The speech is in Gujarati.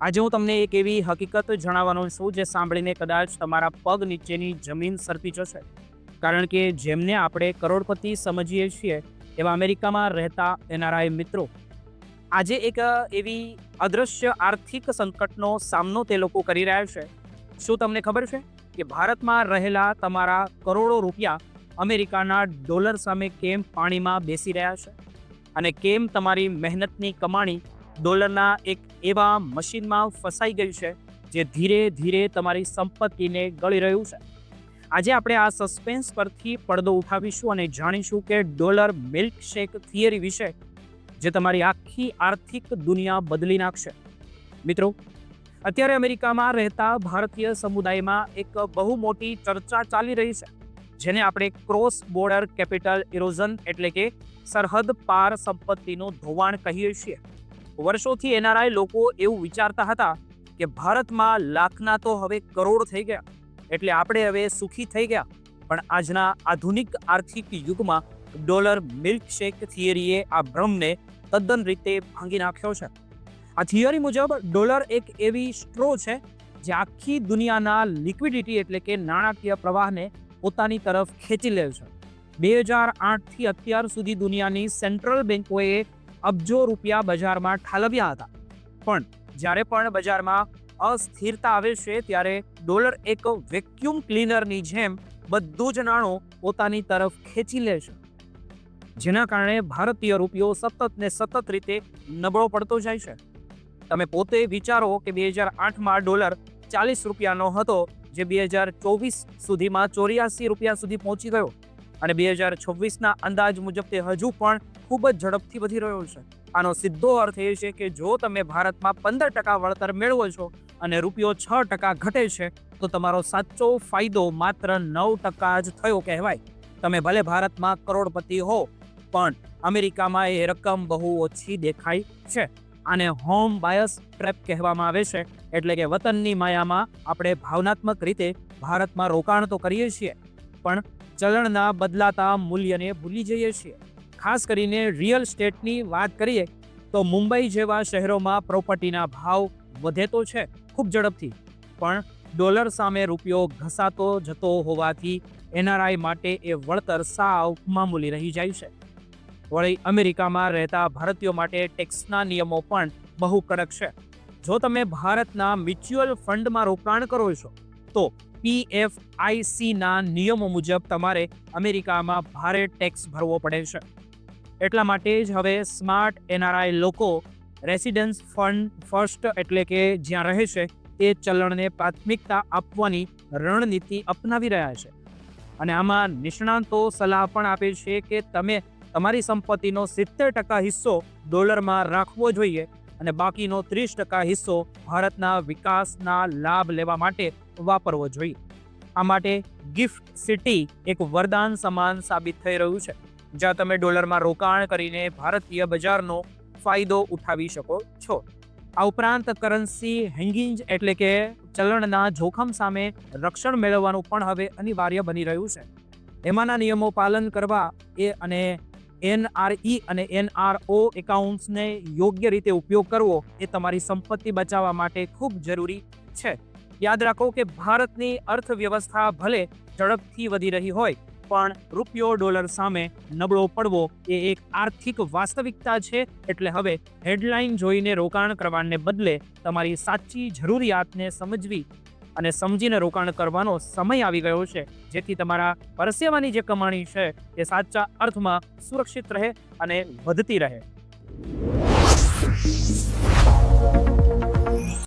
આજે હું તમને એક એવી હકીકત જણાવવાનો છું જે સાંભળીને કદાચ તમારા પગ નીચેની જમીન સરકી જશે. કારણ કે જેમને આપણે કરોડપતિ સમજીએ છીએ એવા અમેરિકામાં રહેતા એનઆરઆઈ મિત્રો આજે એક એવી અદૃશ્ય આર્થિક સંકટનો સામનો તે લોકો કરી રહ્યા છે. શું તમને ખબર છે કે ભારતમાં રહેલા તમારા કરોડો રૂપિયા અમેરિકાના ડોલર સામે કેમ પાણીમાં બેસી રહ્યા છે અને કેમ તમારી મહેનતની કમાણી ડોલરના એક એવા મશીનમાં ફસાઈ ગયું છે જે ધીરે ધીરે તમારી સંપત્તિને ગળી રહ્યું છે. આજે આપણે આ સસ્પેન્સ પરથી પડદો ઉઠાવીશું અને જાણીશું કે ડોલર મિલ્કશેક થિયરી વિશે જે તમારી આખી આર્થિક દુનિયા બદલી નાખશે. મિત્રો, અત્યારે અમેરિકામાં રહેતા ભારતીય સમુદાયમાં એક બહુ મોટી ચર્ચા ચાલી રહી છે જેને આપણે ક્રોસ બોર્ડર કેપિટલ ઇરોઝન એટલે કે સરહદ પાર સંપત્તિનું ધોવાણ કહીએ છીએ. વર્ષોથી એનઆરઆઈ લોકો એવું વિચારતા હતા કે ભારતમાં લાખના તો હવે કરોડ થઈ ગયા એટલે આપણે હવે સુખી થઈ ગયા. પણ આજના આધુનિક આર્થિક યુગમાં ડોલર મિલ્કશેક થિયરીએ આ ભ્રમને તદ્દન રીતે ભાંગી નાખ્યો છે. આ થિયરી મુજબ ડોલર એક એવી સ્ટ્રો છે જે આખી દુનિયાના લિક્વિડિટી એટલે કે નાણાકીય પ્રવાહને પોતાની તરફ ખેંચી લે છે. 2008થી અત્યાર સુધી દુનિયાની સેન્ટ્રલ બેન્કોએ અબજો રૂપિયા બજારમાં ઠાલવ્યા હતા. પણ જ્યારે પણ બજારમાં અસ્થિરતા આવે છે ત્યારે ડોલર એક વેક્યુમ ક્લીનરની જેમ બધું જ નાણું પોતાની તરફ ખેંચી લે છે, જેના કારણે ભારતીય રૂપિયો સતત ને સતત રીતે નબળો પડતો જાય છે. તમે પોતે વિચારો કે 2008માં ડોલર 40 રૂપિયાનો હતો જે 2024 સુધીમાં 84 રૂપિયા સુધી પહોંચી ગયો અને 2026ના અંદાજ મુજબ તે હજુ પણ ખૂબ જ ઝડપથી વધી રહ્યો છે. આનો સીધો અર્થ એ છે કે જો તમે ભારતમાં 15% વળતર મેળવો છો અને રૂપિયો 6% ઘટે છે તો તમારો સાચો ફાયદો માત્ર 9% જ થયો કહેવાય. તમે ભલે ભારતમાં કરોડપતિ હો પણ અમેરિકામાં એ રકમ બહુ ઓછી દેખાય છે. આને હોમ બાયસ ટ્રેપ કહેવામાં આવે છે. એટલે કે વતનની માયામાં આપણે ભાવનાત્મક રીતે ભારતમાં રોકાણ તો કરીએ છીએ પણ ચલણના બદલાતા મૂલ્યને ભૂલી જઈએ છીએ. ખાસ કરીને રિયલ એસ્ટેટની વાત કરીએ તો મુંબઈ જેવા શહેરોમાં પ્રોપર્ટીના ભાવ વધે તો છે ખૂબ ઝડપથી, પણ ડોલર સામે રૂપિયો ઘસાતો જતો હોવાથી એનઆરઆઈ માટે એ વળતર સાવ મામૂલી રહી જાય છે. વળી અમેરિકામાં રહેતા ભારતીયો માટે ટેક્સના નિયમો પણ બહુ કડક છે. જો તમે ભારતના મ્યુચ્યુઅલ ફંડમાં રોકાણ કરો છો તો PFICના નિયમો મુજબ તમારે અમેરિકામાં ભારે ટેક્સ ભરવો પડે છે. એટલા માટે જ હવે સ્માર્ટ એનઆરઆઈ લોકો રેસિડન્સ ફંડ ફર્સ્ટ એટલે કે જ્યાં રહે છે તે ચલણને પ્રાથમિકતા આપવાની રણનીતિ અપનાવી રહ્યા છે. અને આમાં નિષ્ણાંતો સલાહ પણ આપે છે કે તમે તમારી સંપત્તિનો 70% હિસ્સો ડોલરમાં રાખવો જોઈએ અને બાકીનો 30% હિસ્સો ભારતના વિકાસના લાભ લેવા માટે વાપરવો જોઈએ. આ માટે ગિફ્ટ સિટી એક વરદાન સમાન સાબિત થઈ રહ્યું છે, જ્યાં તમે ડોલરમાં રોકાણ કરીને ભારતીય બજારનો ફાયદો ઉઠાવી શકો છો. આ ઉપરાંત કરન્સી હેંગિંગ એટલે કે ચલણના જોખમ સામે રક્ષણ મેળવવાનું પણ હવે અનિવાર્ય બની રહ્યું છે. એમાંના નિયમો પાલન કરવા અને NRE અને NRO એકાઉન્ટ્સને યોગ્ય રીતે ઉપયોગ કરવો એ તમારી સંપત્તિ બચાવવા માટે ખૂબ જરૂરી છે. યાદ રાખો કે ભારતની અર્થવ્યવસ્થા ભલે ઝડપથી વધી રહી હોય પણ રૂપિયો ડોલર સામે નબળો પડવો એ એક આર્થિક વાસ્તવિકતા છે. એટલે હવે હેડલાઇન જોઈને રોકાણ કરવાને બદલે તમારી સાચી જરૂરિયાતને સમજવી અને સમજીને રોકાણ કરવાનો સમય આવી ગયો છે, જેથી તમારા પરસેવાની જે કમાણી છે એ સાચા અર્થમાં સુરક્ષિત રહે અને વધતી રહે.